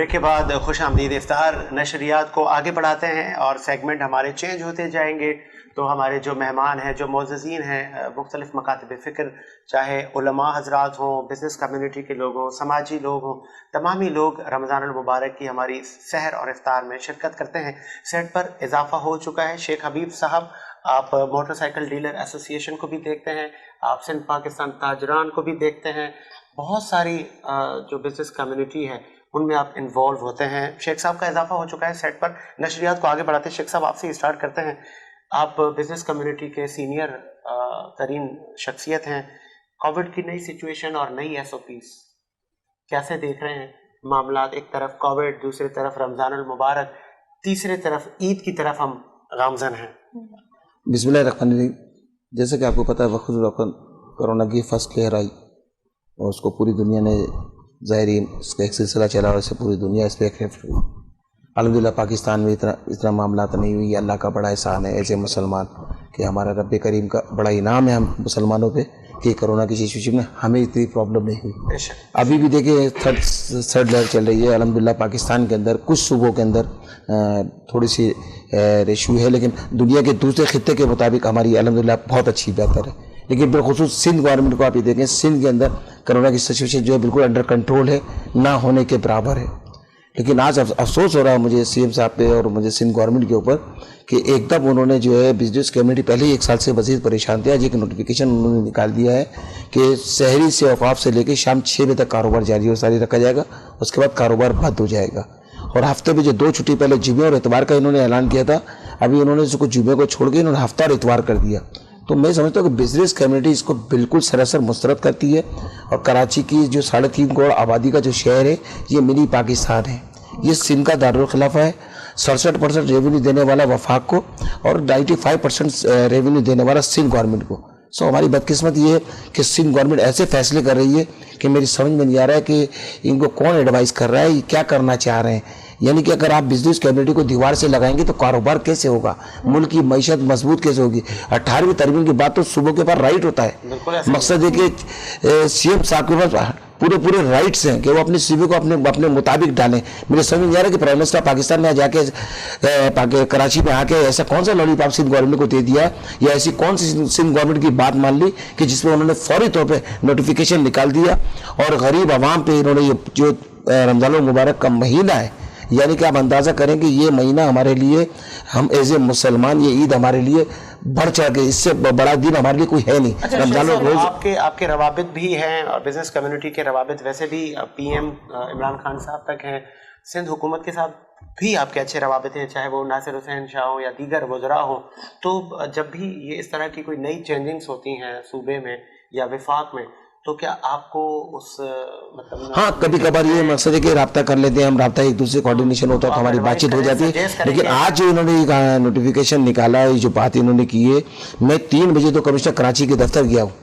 Break کے بعد خوش آمدید. افطار نشریات کو آگے بڑھاتے ہیں اور سیگمنٹ ہمارے چینج ہوتے جائیں گے. تو ہمارے جو مہمان ہیں, جو معززین ہیں, مختلف مکاتب فکر, چاہے علماء حضرات ہوں, بزنس کمیونٹی کے لوگ ہوں, سماجی لوگ ہوں, تمامی لوگ رمضان المبارک کی ہماری سحر اور افطار میں شرکت کرتے ہیں. سیٹ پر اضافہ ہو چکا ہے. شیخ حبیب صاحب, آپ موٹر سائیکل ڈیلر ایسوسی ایشن کو بھی دیکھتے ہیں, آپ سندھ پاکستان تاجران کو بھی دیکھتے ہیں, بہت ساری جو بزنس کمیونٹی ہے ان میں آپ انوالو ہوتے ہیں. شیخ صاحب کا اضافہ ہو چکا ہے سیٹ پر. نشریات کو آگے بڑھاتے ہیں. شیخ صاحب, آپ سے اسٹارٹ کرتے ہیں. آپ بزنس کمیونٹی کے سینئر ترین شخصیت ہیں. کووڈ کی نئی سچویشن اور نئی ایس او پیز کیسے دیکھ رہے ہیں معاملات؟ ایک طرف کووڈ, دوسری طرف رمضان المبارک, تیسری طرف عید کی طرف ہم گامزن ہیں. بسم اللہ الرحمن الرحیم. جیسے کہ آپ کو پتہ ہے وقت الوقت کرونا کی فرسٹ لہر آئی اور اس کو پوری دنیا نے ظاہری اس کا ایک سلسلہ چلا اور اس سے پوری دنیا اس پہ افیکٹ ہوئی. الحمدللہ پاکستان میں اتنا معاملات نہیں ہوئی. اللہ کا بڑا احسان ہے ایسے مسلمان کہ ہمارا رب کریم کا بڑا انعام ہے ہم مسلمانوں پہ کہ کرونا کی سچویشن میں ہمیں اتنی پرابلم نہیں ہوئی. ابھی بھی دیکھیں تھرڈ لہر چل رہی ہے. الحمدللہ پاکستان کے اندر کچھ صوبوں کے اندر تھوڑی سی ریشو ہے, لیکن دنیا کے دوسرے خطے کے مطابق ہماری الحمدللہ بہت اچھی بہتر ہے. لیکن بالخصوص سندھ گورنمنٹ کو آپ یہ دیکھیں, سندھ کے اندر کرونا کی سچویشن جو ہے بالکل انڈر کنٹرول ہے, نہ ہونے کے برابر ہے. لیکن آج افسوس ہو رہا ہے مجھے سی ایم صاحب پہ اور مجھے سندھ گورنمنٹ کے اوپر کہ ایک دم انہوں نے جو ہے بزنس کمیونٹی پہلے ہی ایک سال سے مزید پریشان تھے. آج ایک نوٹیفیکیشن انہوں نے نکال دیا ہے کہ سحری سے اوقاف سے لے کے شام 6 بجے تک کاروبار جاری اور ساری رکھا جائے گا, اس کے بعد کاروبار بند ہو جائے گا. اور ہفتے میں جو 2 چھٹی پہلے جمعے اور اتوار کا انہوں نے اعلان کیا تھا, ابھی انہوں نے اس کو جمعے کو چھوڑ کے انہوں نے ہفتہ اور اتوار کر دیا. تو میں سمجھتا ہوں کہ بزنس کمیونٹی اس کو بالکل سراسر مسترد کرتی ہے. اور کراچی کی جو 3.5 کروڑ آبادی کا جو شہر ہے یہ منی پاکستان ہے. یہ سندھ کا دارالخلافہ ہے. 67% ریونیو دینے والا وفاق کو اور 95% ریونیو دینے والا سندھ گورنمنٹ کو. ہماری بدقسمت یہ ہے کہ سندھ گورنمنٹ ایسے فیصلے کر رہی ہے کہ میری سمجھ میں نہیں آ رہا ہے کہ ان کو کون ایڈوائز کر رہا ہے, یہ کیا کرنا چاہ رہے ہیں. یعنی کہ اگر آپ بزنس کمیونٹی کو دیوار سے لگائیں گے تو کاروبار کیسے ہوگا, ملک کی معیشت مضبوط کیسے ہوگی. 18ویں ترمیم کی بات تو صوبوں کے پاس رائٹ ہوتا ہے. مقصد ہے کہ سی ایم صاحب کے پاس پورے رائٹس ہیں کہ وہ اپنے سی وی کو اپنے مطابق ڈالیں. مجھے سمجھ نہیں آ رہا کہ پرائم منسٹر پاکستان میں جا کے کراچی میں آ کے ایسا کون سا لالی پاپ سندھ گورنمنٹ کو دے دیا, یا ایسی کون سی سندھ گورنمنٹ کی بات مان لی کہ جس میں انہوں نے فوری طور پہ نوٹیفیکیشن نکال دیا اور غریب عوام پہ انہوں نے یہ جو رمضان المبارک کا مہینہ ہے, یعنی کہ آپ اندازہ کریں کہ یہ مہینہ ہمارے لیے, ہم ایز اے مسلمان, یہ عید ہمارے لیے بڑھ چڑھ کے اس سے بڑا دن ہمارے لیے کوئی ہے نہیں. رمضان روز آپ کے روابط بھی ہیں اور بزنس کمیونٹی کے روابط ویسے بھی پی ایم عمران خان صاحب تک ہیں, سندھ حکومت کے ساتھ بھی آپ کے اچھے روابط ہیں, چاہے وہ ناصر حسین شاہ ہوں یا دیگر وزراء ہوں. تو جب بھی یہ اس طرح کی کوئی نئی چینجنگز ہوتی ہیں صوبے میں یا وفاق میں, تو کیا آپ کو اس مطلب ہاں کبھی کبھار یہ مقصد ہے کہ رابطہ کر لیتے ہیں ہم, رابطہ ایک دوسرے کوارڈینیشن ہوتا ہے تو ہماری بات چیت ہو جاتی ہے. لیکن آج جو انہوں نے نوٹیفیکیشن نکالا ہے, جو بات انہوں نے کی ہے, میں 3 بجے تو کمشنر کراچی کے دفتر گیا ہوں.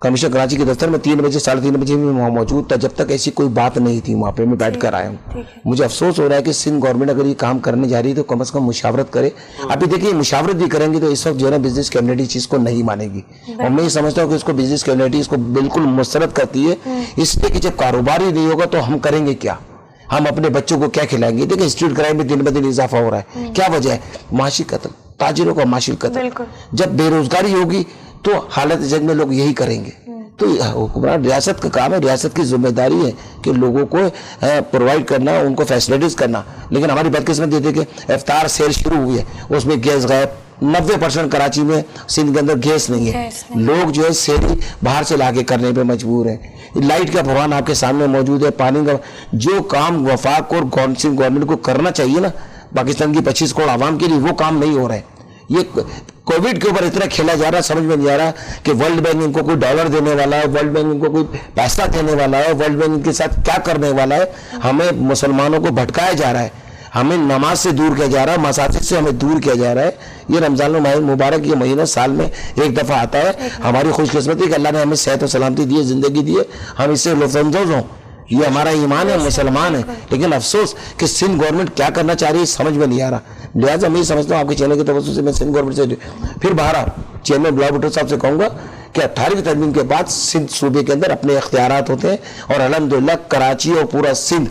کمشنر کراچی کے دفتر میں 3 بجے 3:30 بجے میں وہاں موجود تھا, جب تک ایسی کوئی بات نہیں تھی وہاں پہ میں بیٹھ کر آیا ہوں. مجھے افسوس ہو رہا ہے کہ سندھ گورنمنٹ اگر یہ کام کرنے جا رہی ہے تو کم از کم مشاورت کرے. ابھی دیکھیے مشاورت بھی کریں گے تو اس وقت جو ہے نا بزنس کمیونٹی چیز کو نہیں مانے گی, اور میں یہ سمجھتا ہوں کہ اس کو بزنس کمیونٹی اس کو بالکل مسترد کرتی ہے, اس لیے کہ جب کاروبار ہی نہیں ہوگا تو ہم کریں گے کیا, ہم اپنے بچوں کو کیا کھلائیں گے. دیکھیں اسٹریٹ کرائم میں دن بدن اضافہ ہو رہا ہے, کیا وجہ ہے؟ معاشی قتل, تاجروں کا معاشی قتل. جب بے روزگاری ہوگی تو حالت جنگ میں لوگ یہی کریں گے. تو حکمران ریاست کا کام ہے, ریاست کی ذمہ داری ہے کہ لوگوں کو پرووائڈ کرنا, ان کو فیسلٹیز کرنا. لیکن ہماری بدقسمت یہ تھی کہ افطار سیل شروع ہوئی ہے, اس میں گیس غائب. 90% کراچی میں سندھ کے اندر گیس نہیں ہے. لوگ جو ہے سیری باہر سے لا کے کرنے پہ مجبور ہیں. لائٹ کا بحران آپ کے سامنے موجود ہے, پانی کا جو کام وفاق اور سندھ گورنمنٹ کو کرنا چاہیے نا پاکستان کی 25 کروڑ عوام کے لیے, وہ کام نہیں ہو رہا ہے. یہ کووڈ کے اوپر اتنا کھیلا جا رہا ہے, سمجھ میں نہیں آ رہا کہ ورلڈ بینک ان کو کوئی ڈالر دینے والا ہے, ورلڈ بینک ان کو کوئی پیسہ دینے والا ہے, ورلڈ بینک ان کے ساتھ کیا کرنے والا ہے. ہمیں مسلمانوں کو بھٹکایا جا رہا ہے, ہمیں نماز سے دور کیا جا رہا ہے, مساجد سے ہمیں دور کیا جا رہا ہے. یہ رمضان المبارک یہ مہینہ سال میں ایک دفعہ آتا ہے. ہماری خوش قسمتی کہ اللہ نے ہمیں صحت و سلامتی دی ہے, زندگی دی ہے, ہم اس سے لطف اندوز ہوں. یہ ہمارا ایمان ہے, مسلمان ہے. لیکن افسوس کہ سندھ گورنمنٹ کیا کرنا چاہ رہی ہے سمجھ میں نہیں آ رہا. لہٰذا میں یہ سمجھتا ہوں آپ کے چینل کے توسط سے میں سندھ گورنمنٹ سے پھر باہر چیئرمین بلاول بھٹو صاحب سے کہوں گا کہ 18ویں ترمیم کے بعد سندھ صوبے کے اندر اپنے اختیارات ہوتے ہیں, اور الحمدللہ کراچی اور پورا سندھ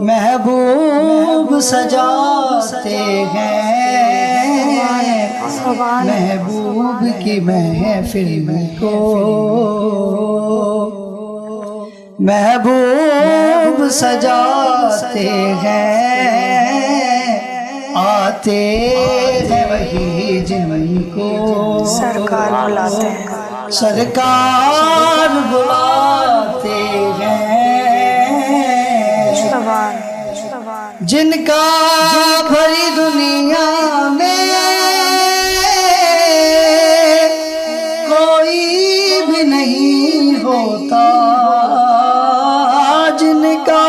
محبوب سجاتے ہیں محبوب کی محفل کو محبوب سجاتے ہیں آتے ہیں وہی جن کو سرکار بلاتے ہیں سرکار بلاتے ہیں جن کا بھری دنیا میں کوئی بھی نہیں ہوتا جن کا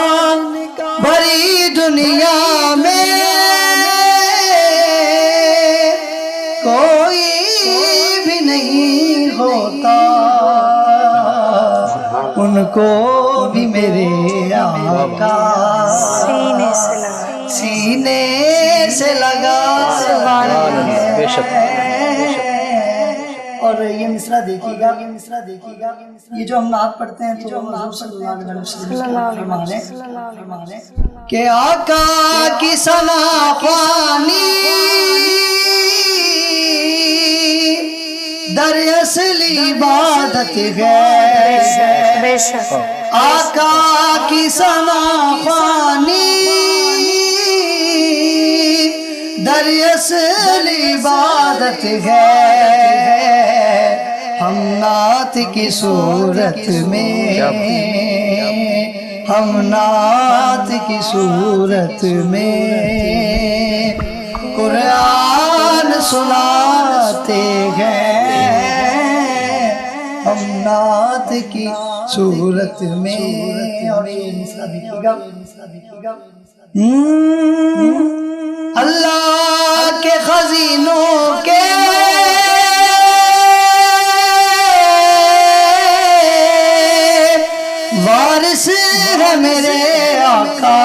بھری دنیا میں کوئی بھی نہیں ہوتا ان کو بھی میرے آقا سینے سے لگا بے شک اور یہ مصرع دیکھیے گا یہ جو ہم نعت پڑھتے ہیں تو حضور صلی اللہ علیہ وسلم فرما رہے کہ آقا کی ثنا خوانی در اصل عبادت ہے آقا کی ثنا خوانی در اصل عبادت ہے ہم نعت کی صورت میں ہم نعت کی صورت میں قرآن سناتے ہیں ہم نعت کی صورت میں اور یہ مصرع دیکھیے گا اللہ کے خزینوں کے وارث ہے میرے آقا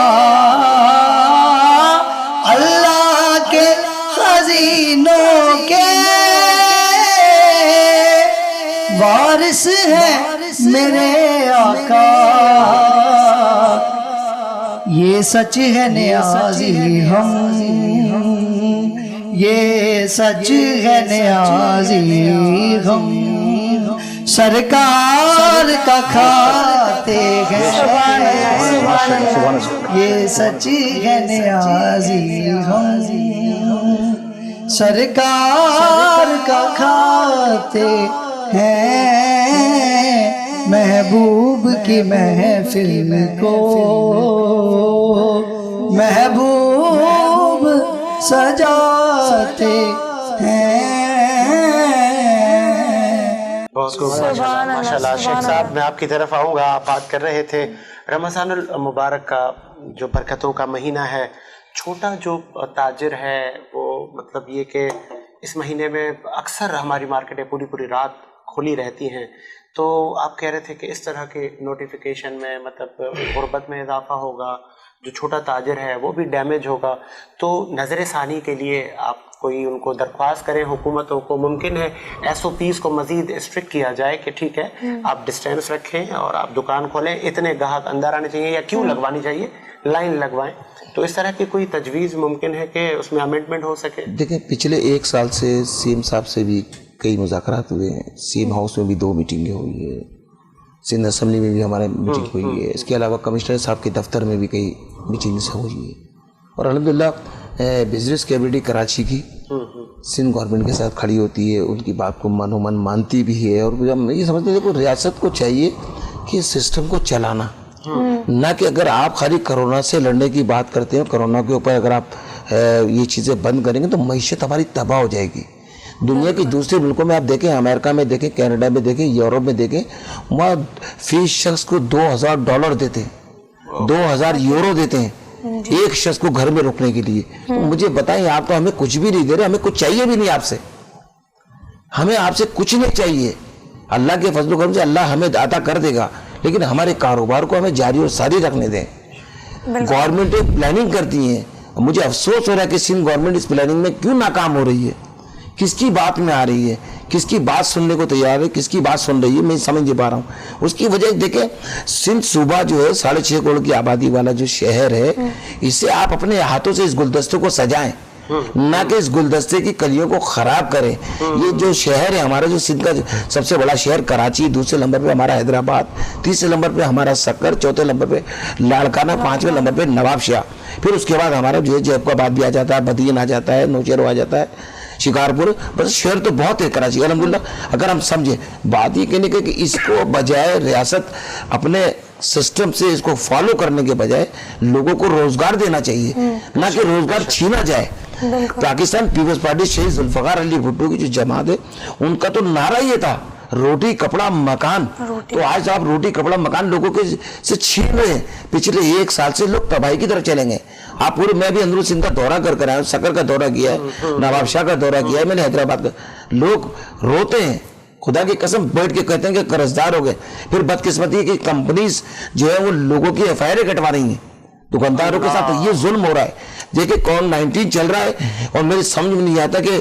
اللہ کے خزینوں کے وارث ہے میرے آقا یہ سچ ہے نیازی ہم یہ سچ ہے نیازی ہم سرکار کا کھاتے ہیں یہ سچ ہے نیازی ہم سرکار کا کھاتے ہیں محبوب کی محفل کو محبوب سجاتے ہیں بہت خوب ماشاء اللہ شیخ صاحب میں آپ کی طرف آؤں گا آپ بات کر رہے تھے رمضان المبارک کا جو برکتوں کا مہینہ ہے چھوٹا جو تاجر ہے وہ مطلب یہ کہ اس مہینے میں اکثر ہماری مارکیٹیں پوری رات کھلی رہتی ہیں تو آپ کہہ رہے تھے کہ اس طرح کے نوٹیفیکیشن میں مطلب غربت میں اضافہ ہوگا جو چھوٹا تاجر ہے وہ بھی ڈیمیج ہوگا تو نظر ثانی کے لیے آپ کوئی ان کو درخواست کریں حکومتوں کو ممکن ہے ایس او پیز کو مزید اسٹرکٹ کیا جائے کہ ٹھیک ہے آپ ڈسٹینس رکھیں اور آپ دکان کھولیں اتنے گاہک اندر آنے چاہیے یا کیوں لگوانی چاہیے لائن لگوائیں تو اس طرح کی کوئی تجویز ممکن ہے کہ اس میں امینڈمنٹ ہو سکے دیکھیں پچھلے 1 سال سے سی ایم صاحب سے بھی کئی مذاکرات ہوئے ہیں سی ایم ہاؤس میں بھی 2 میٹنگیں ہوئی ہے سندھ اسمبلی میں بھی ہمارے میٹنگ ہوئی ہے اس کے علاوہ کمشنر صاحب کے دفتر میں بھی کئی میٹنگس ہوئی ہے اور الحمدللہ بزنس کیبنٹی کراچی کی سندھ گورنمنٹ کے ساتھ کھڑی ہوتی ہے ان کی بات کو من و من مانتی بھی ہے اور یہ سمجھتے ہیں کہ ریاست کو چاہیے کہ سسٹم کو چلانا نہ کہ اگر آپ خالی کرونا سے لڑنے کی بات کرتے ہیں کرونا کے اوپر اگر آپ یہ چیزیں بند کریں گے تو معیشت ہماری تباہ ہو جائے گی دنیا کے دوسرے ملکوں میں آپ دیکھیں امریکہ میں دیکھیں کینیڈا میں دیکھیں یورپ میں دیکھیں وہاں فی شخص کو $2000 دیتے ہیں 2000 یورو دیتے ہیں ایک شخص کو گھر میں رکنے کے لیے تو مجھے بتائیں آپ تو ہمیں کچھ بھی نہیں دے رہے ہمیں کچھ چاہیے بھی نہیں آپ سے ہمیں آپ سے کچھ نہیں چاہیے اللہ کے فضل و کرم سے اللہ ہمیں عطا کر دے گا لیکن ہمارے کاروبار کو ہمیں جاری اور ساری رکھنے دیں گورنمنٹ پلاننگ کرتی ہیں مجھے افسوس ہو رہا ہے کہ سندھ گورنمنٹ اس پلاننگ میں کیوں ناکام ہو رہی ہے کس کی بات میں آ رہی ہے, کس کی بات سننے کو تیار ہے, کس کی بات سن رہی ہے, میں سمجھ نہیں پا رہا ہوں. اس کی وجہ دیکھیں, سندھ صوبہ جو ہے 6.5 کروڑ کی آبادی والا جو شہر ہے, اسے آپ اپنے ہاتھوں سے اس گلدستے کو سجائیں, نہ کہ اس گلدستے کی کلیوں کو خراب کریں. یہ جو شہر ہے ہمارا, جو سندھ کا سب سے بڑا شہر کراچی, دوسرے نمبر پہ ہمارا حیدرآباد, تیسرے نمبر پہ ہمارا سکر, چوتھے نمبر پہ لاڑکانہ, 5ویں نمبر پہ نواب شاہ, پھر اس کے بعد ہمارا جو ہے جیب آباد بھی آ جاتا ہے, بدین آ جاتا ہے, نوشہرو آ جاتا ہے, شکارپور. بس شہر تو بہت ہے کراچی الحمدللہ. اگر ہم سمجھیں بات یہ کہنے کہ اس کو بجائے ریاست اپنے سسٹم سے اس کو فالو کرنے کے بجائے لوگوں کو روزگار دینا چاہیے, نہ کہ روزگار چھینا جائے. پاکستان پیپلز پارٹی شہید ذوالفقار علی بھٹو کی جو جماعت ہے, ان کا تو نعرہ یہ تھا روٹی کپڑا مکان. تو آج آپ روٹی کپڑا مکان لوگوں کے سے چھین رہے ہیں. پچھلے 1 سال سے لوگ تباہی کی طرف چلیں گے. آپ پورے, میں بھی اندرون سندھ کا دورہ کر کر آیا ہوں, سکر کا دورہ کیا ہے, نواب شاہ کا دورہ کیا ہے میں نے, حیدرآباد کا. لوگ روتے ہیں, خدا کی قسم بیٹھ کے کہتے ہیں کہ قرضدار ہو گئے. پھر بدقسمتی ہے کہ کمپنیز جو ہے وہ لوگوں کی FIR کٹوا رہی ہیں دکانداروں کے ساتھ. یہ ظلم ہو رہا ہے. دیکھیں کووڈ-19 چل رہا ہے, اور میری سمجھ میں نہیں آتا کہ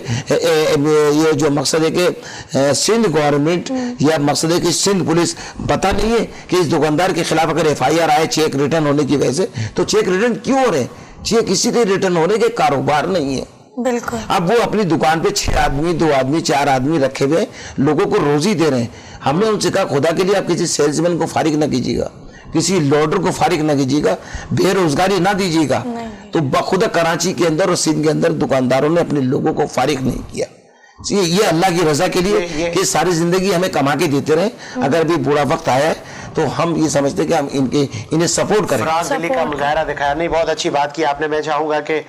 یہ جو مقصد ہے کہ سندھ گورنمنٹ یا مقصد ہے کہ سندھ پولیس پتہ نہیں ہے کہ اس دکاندار کے خلاف اگر FIR آئے چیک ریٹرن ہونے کی وجہ سے, تو چیک ریٹرن کیوں ہو رہے ہیں؟ چیک اسی طرح ریٹرن ہونے کے کاروبار نہیں ہے. بالکل. اب وہ اپنی دکان پہ 6 آدمی 2 آدمی 4 آدمی رکھے ہوئے لوگوں کو روزی دے رہے ہیں. ہم نے ان سے کہا خدا کے لیے آپ کسی سیلز مین کو فارغ نہ کیجیے گا, کسی لوڈر کو فارغ نہ کیجیے گا, بے روزگاری نہ دیجیے گا. تو بخدا کراچی کے اندر اور سندھ کے اندر دکانداروں نے اپنے لوگوں کو فارغ نہیں کیا. یہ اللہ کی رضا کے لیے کہ ساری زندگی ہمیں کما کے دیتے رہے. اگر بھی برا وقت آیا ہے تو ہم یہ سمجھتے ہیں کہ ہم انہیں سپورٹ کریں. فراز علی کا مظاہرہ دکھایا. نہیں, بہت اچھی بات کی آپ نے. میں چاہوں گا کہ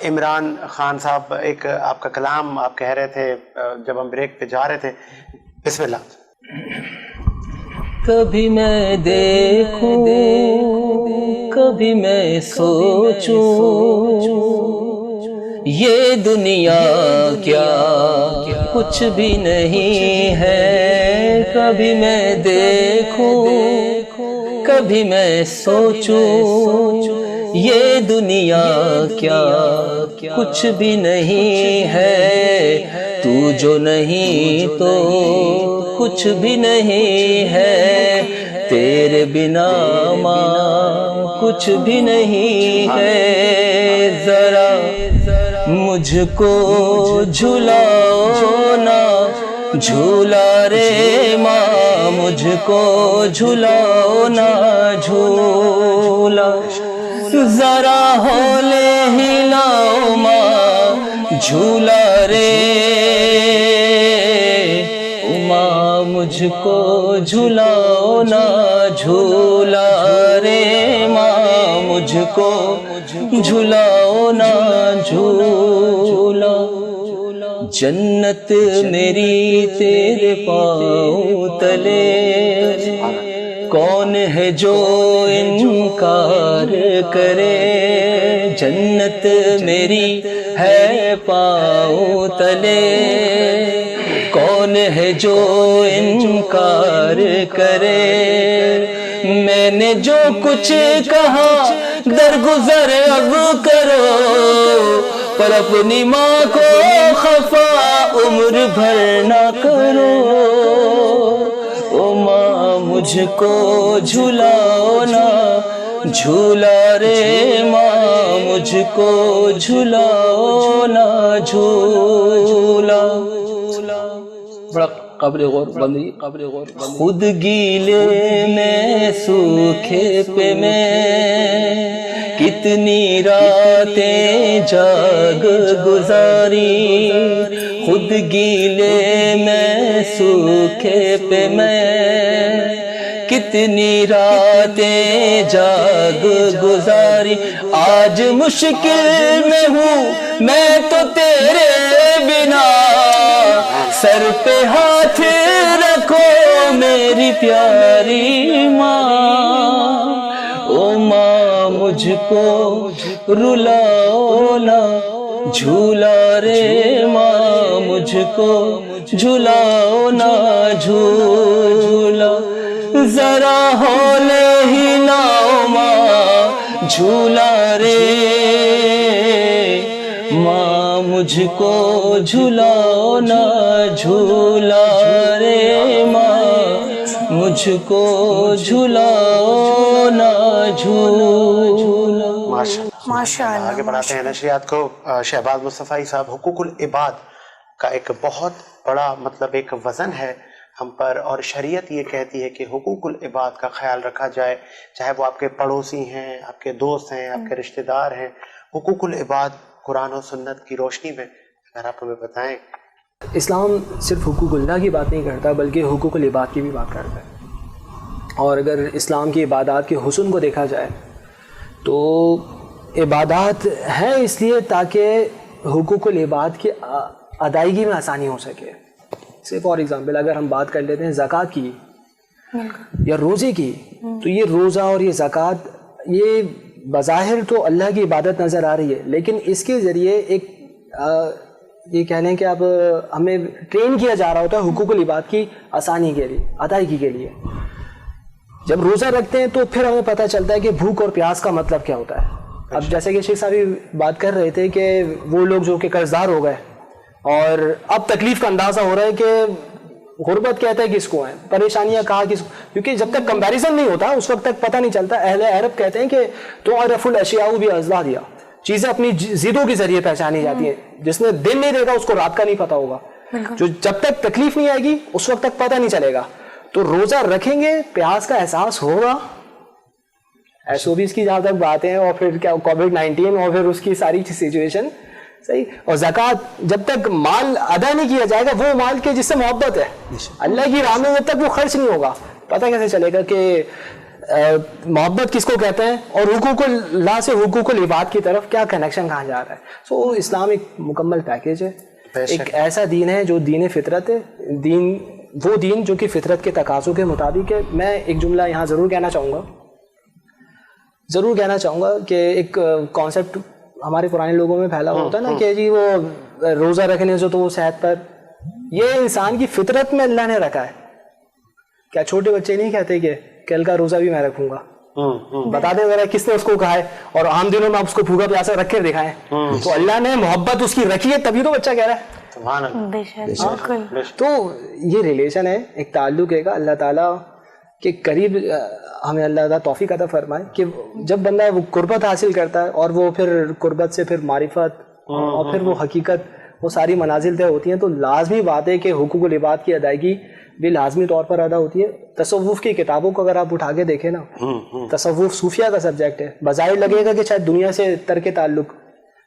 عمران خان صاحب, ایک آپ کا کلام آپ کہہ رہے تھے جب ہم بریک پہ جا رہے تھے. بسم اللہ. کبھی میں دیکھوں, کبھی میں سوچوں, یہ دنیا کیا کچھ بھی نہیں ہے. کبھی میں دیکھوں, کبھی میں سوچوں, یہ دنیا کیا کچھ بھی نہیں ہے. تو جو نہیں تو کچھ بھی نہیں ہے. تیرے بنا ماں کچھ بھی نہیں ہے. ذرا مجھ کو جھلاؤ نا جھولا رے ماں, مجھ کو جھلاؤ نا جھولا. ذرا ہولے ہلاؤ ماں جھولا رے ماں, مجھ کو جھلاؤ نا جھولا رے ماں, مجھ کو جھلاؤ نا جھولا. جنت میری تیرے پاؤں تلے, کون ہے جو انکار کرے. جنت میری ہے پاؤں تلے, کون ہے جو انکار کرے. میں نے جو کچھ کہا درگزر اب کرو, پر اپنی ماں کو خفا عمر بھر نہ کرو. او ماں مجھ کو جھلاؤ نا جھولا رے ماں, مجھ کو جھلاؤ نا جھولا. بڑا قابل غور بندی. خود گیلے میں سوکھے پہ میں کتنی راتیں جاگ گزاری. خود گیلے میں سوکھے پہ میں کتنی راتیں جاگ گزاری. آج مشکل میں ہوں میں تو تیرے بنا, سر پہ ہاتھ رکھو میری پیاری ماں. او ماں مجھ کو رلاؤ نا جھولا رے ماں, مجھ کو جھلاؤ نا جھولا. ذرا ہولے ہلاؤ ماں جھولا رے ماں, مجھ کو جھلاؤ نا جھولا رے ماں مجھ کو جھلاؤ نا جھولا. ماشاء اللہ. آگے بڑھاتے ہیں نشریات کو. شہباز مصطفی صاحب، حقوق العباد کا ایک بہت بڑا مطلب ایک وزن ہے ہم پر، اور شریعت یہ کہتی ہے کہ حقوق العباد کا خیال رکھا جائے، چاہے وہ آپ کے پڑوسی ہیں، آپ کے دوست ہیں، آپ کے رشتہ دار ہیں. حقوق العباد قرآن و سنت کی روشنی میں اگر آپ ہمیں بتائیں. اسلام صرف حقوق اللہ کی بات نہیں کرتا بلکہ حقوق العباد کی بھی بات کرتا ہے. اور اگر اسلام کی عبادات کے حسن کو دیکھا جائے تو عبادات ہیں اس لیے تاکہ حقوق العباد کی ادائیگی میں آسانی ہو سکے. سے فار ایگزامپل اگر ہم بات کر لیتے ہیں زکوٰۃ کی یا روزے کی، تو یہ روزہ اور یہ زکوٰۃ یہ بظاہر تو اللہ کی عبادت نظر آ رہی ہے، لیکن اس کے ذریعے ایک یہ کہہ لیں کہ اب ہمیں ٹرین کیا جا رہا ہوتا ہے حقوق العباد کی آسانی کے لیے، ادائیگی کے لیے. جب روزہ رکھتے ہیں تو پھر ہمیں پتہ چلتا ہے کہ بھوک اور پیاس کا مطلب کیا ہوتا ہے. اب جیسے کہ شیخ صاحب بات کر رہے تھے کہ وہ لوگ جو کہ قرض دار ہو گئے اور اب تکلیف کا اندازہ ہو رہا ہے کہ غربت کہتا ہے کس کو ہے، پریشانیاں کہاں کس کو، کیونکہ جب تک کمپیریزن نہیں ہوتا اس وقت تک پتہ نہیں چلتا. اہل عرب کہتے ہیں کہ تو عرف الاشیاء بازدادیا، چیزیں اپنی ضدوں کے ذریعے پہچانی جاتی ہیں. جس نے دن نہیں دیکھا اس کو رات کا نہیں پتہ ہوگا. جو جب تک تکلیف نہیں آئے گی اس وقت تک پتہ نہیں چلے گا. تو روزہ رکھیں گے پیاس کا احساس ہوگا. SOBs کی جہاں تک باتیں ہیں اور پھر کیا کووڈ-19 اور پھر اس کی ساری سچویشن صحیح. اور زکوٰۃ جب تک مال ادا نہیں کیا جائے گا، وہ مال کے جس سے محبت ہے اللہ کی راہ میں، جب تک وہ خرچ نہیں ہوگا پتہ کیسے چلے گا کہ محبت کس کو کہتے ہیں اور حقوق اللہ سے حقوق العباد کی طرف کیا کنیکشن کہاں جا رہا ہے. سو اسلام ایک مکمل پیکیج ہے، ایک ایسا دین ہے جو دین فطرت ہے، وہ دین جو کہ فطرت کے تقاضوں کے مطابق ہے. میں ایک جملہ یہاں ضرور کہنا چاہوں گا کہ ایک کانسیپٹ ہمارے پرانے لوگوں میں پھیلا ہوتا ہے نا کہ جی وہ روزہ رکھنے سے تو وہ صحت پر، یہ انسان کی فطرت میں اللہ نے رکھا ہے. کیا چھوٹے بچے نہیں کہتے کہ کل کا روزہ بھی میں رکھوں گا؟ بتا دیں ذرا کس نے اس کو کہا ہے؟ اور عام دنوں میں آپ اس کو بھوکا پیاسا رکھ کے دکھائیں تو اللہ نے محبت اس کی رکھی ہے تبھی تو بچہ کہہ رہا ہے. تو یہ ریلیشن ہے، ایک تعلق ہے اللہ تعالیٰ کے قریب ہمیں اللہ تعالیٰ توفیق عطا فرمائے کہ جب بندہ وہ قربت حاصل کرتا ہے اور وہ پھر قربت سے پھر معرفت اور پھر وہ حقیقت، وہ ساری منازل طے ہوتی ہیں. تو لازمی بات ہے کہ حقوق العباد کی ادائیگی بھی لازمی طور پر ادا ہوتی ہے. تصوف کی کتابوں کو اگر آپ اٹھا کے دیکھیں نا، تصوف صوفیہ کا سبجیکٹ ہے. بظاہر لگے گا کہ شاید دنیا سے ترک تعلق،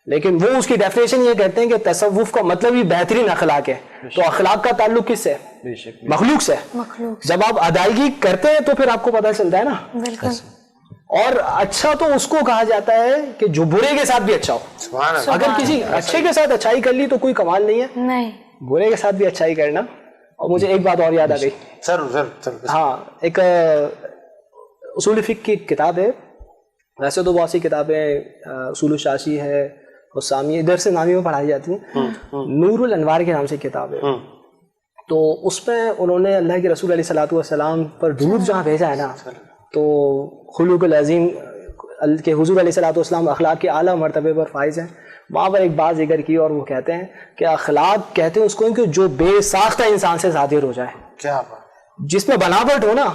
لیکن وہ اس کی ڈیفینیشن یہ کہتے ہیں کہ تصوف کا مطلب ہی بہترین اخلاق ہے. تو اخلاق کا تعلق کس سے؟ مخلوق سے. جب آپ ادائیگی کرتے ہیں تو پھر آپ کو پتہ چلتا ہے نا. بالکل. اور اچھا تو اس کو کہا جاتا ہے کہ جو برے کے ساتھ بھی اچھا ہو. اگر کسی اچھے کے ساتھ اچھائی کر لی تو کوئی کمال نہیں ہے، برے کے ساتھ بھی اچھائی کرنا. اور مجھے ایک بات اور یاد آ گئی. ہاں، ایک اصول فقہ کی کتاب ہے، ویسے تو بہت سی کتابیں اصول الشاشی ہے، حسامی ادھر سے نامی میں پڑھائی جاتی ہیں. نور الانوار کے نام سے کتاب ہے. تو اس میں انہوں نے اللہ کے رسول علیہ الصلوۃ والسلام پر درود جہاں بھیجا ہے نا، تو خلوق العظیم کہ حضور علیہ الصلوۃ والسلام اخلاق کے اعلیٰ مرتبے پر فائز ہیں، وہاں پر ایک بات ذکر کی اور وہ کہتے ہیں کہ اخلاق کہتے ہیں اس کو کہ جو بے ساختہ انسان سے ظاہر ہو جائے. کیا بات؟ جس میں بناوٹ ہو نا.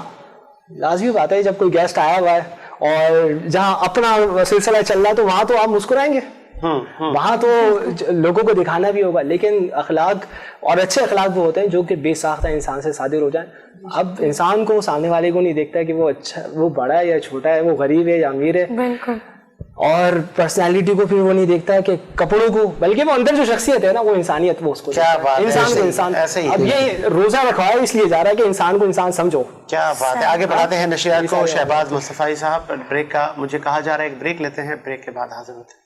لازمی بات ہے جب کوئی گیسٹ آیا ہوا ہے اور جہاں اپنا سلسلہ چل رہا ہے تو وہاں تو آپ مسکرائیں گے، وہاں تو لوگوں کو دکھانا بھی ہوگا. لیکن اخلاق اور اچھے اخلاق وہ ہوتے ہیں جو کہ بے ساختہ انسان سے صادر ہو جائیں. اب انسان کو سامنے والے کو نہیں دیکھتا کہ وہ اچھا، وہ بڑا ہے یا چھوٹا ہے، وہ غریب ہے یا امیر ہے. بالکل. اور پرسنالٹی کو پھر وہ نہیں دیکھتا ہے کہ کپڑوں کو، بلکہ وہ اندر جو شخصیت ہے نا، وہ انسانیت، وہ اس کو انسان کو انسان. اب یہ روزہ رکھوایا اس لیے جا رہا ہے کہ انسان کو انسان سمجھو. کیا بات ہے. آگے بڑھاتے ہیں نشریات کو. شہباز مصطفی صاحب، بریک کا مجھے کہا جا رہا ہے ایک بریک لیتے ہیں، بریک کے بعد حاضر ہوتے ہیں.